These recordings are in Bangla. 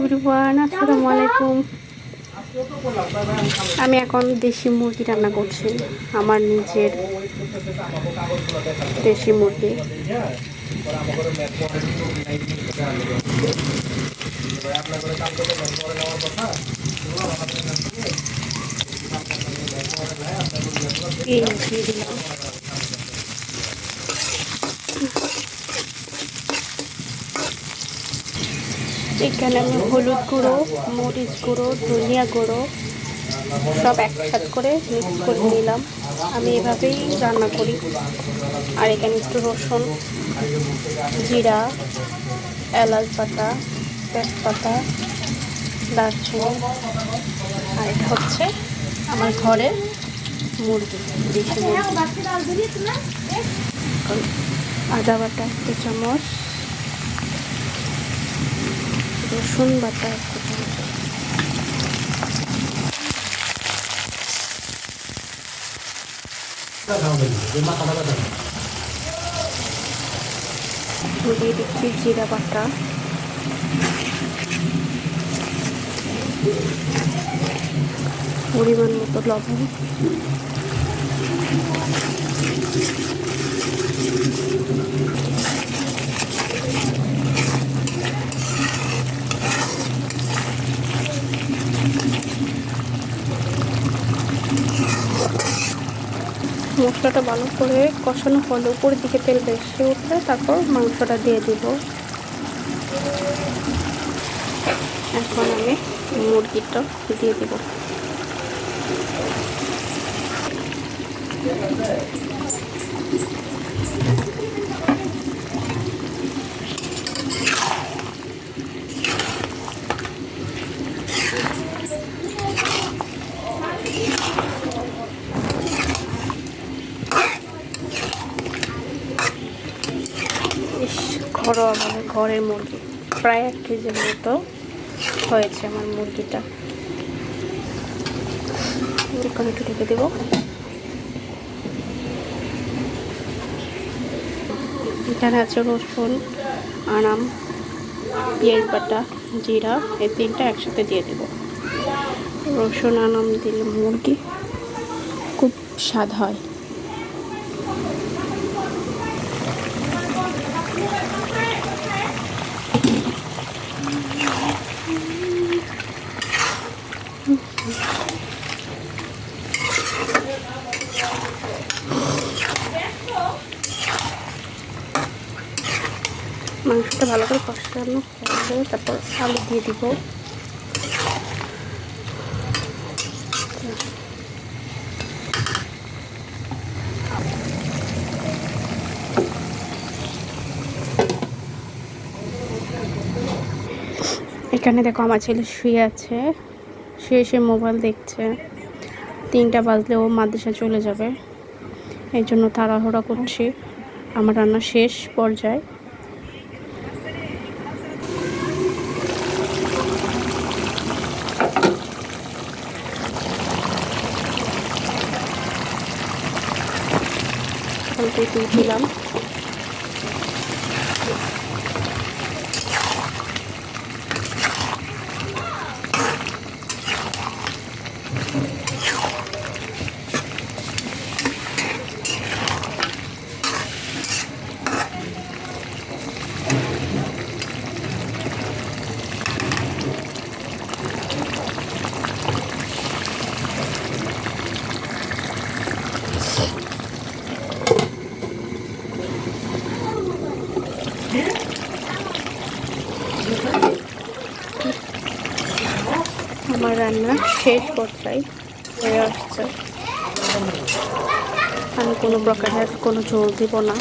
এভরিওয়ান, আসসালামু আলাইকুম। আমি এখন দেশি মুরগি রান্না করছি, আমার নিজের দেশি মুরগি। দিয়ে দিলাম এখানে আমি হলুদ গুঁড়ো, মরিচ গুঁড়ো, ধনিয়া গুঁড়ো সব একসাথে করে মিক্স করে নিলাম। আমি এভাবেই রান্না করি। আর এখানে একটু রসুন, জিরা, এলাচ বাটা, তেজপাতা, দারচিনি, আর এটা হচ্ছে আমার ঘরের মুরগি, দেশি মুরগি। আদা বাটা 1 চামচ, রসুন বাটা 1 চামচ, দিয়ে দিচ্ছি জিরা বাটা, পরিমাণ মতো লবণ, মশলাটা ভালো করে কষানো হলে উপরের দিকে তেল বেশি উঠলে তারপর মাংসটা দিয়ে দিব। এখন আমি মুরগিটা দিয়ে দিব। ঘরোয়াভাবে ঘরের মুরগি, প্রায় 1 কেজির মতো হয়েছে আমার মুরগিটা। এখন একটু ঢেকে দেবো। এখানে আছে রসুন, আনাম, পেঁয়াজ বাটা, জিরা, এই 3টা একসাথে দিয়ে দেব। রসুন আনাম দিলে মুরগি খুব স্বাদ হয়। মাংসটা ভালো করে কষানো হলে তারপর আলু দিয়ে দিব। এখানে দেখো আমার ছেলে শুয়ে আছে, শুয়ে মোবাইল দেখছে। 3টা বাজলে ও মাদ্রাসা চলে যাবে, এই জন্য তাড়াহুড়া করছি। আমার রান্না শেষ পর্যায়ে। অল্প দিলাম। আমার রান্না শেষ পর্যায়ে হয়ে আসছে। আমি কোনো প্রকারের কোনো ঝোল দিব না,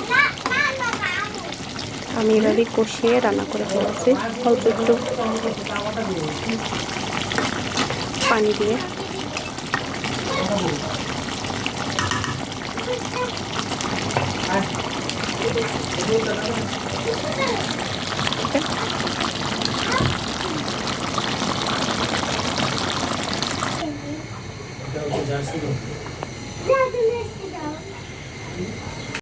আমি এভাবেই কষিয়ে রান্না করে ফেলেছি। অল্প একটু পানি দিয়ে।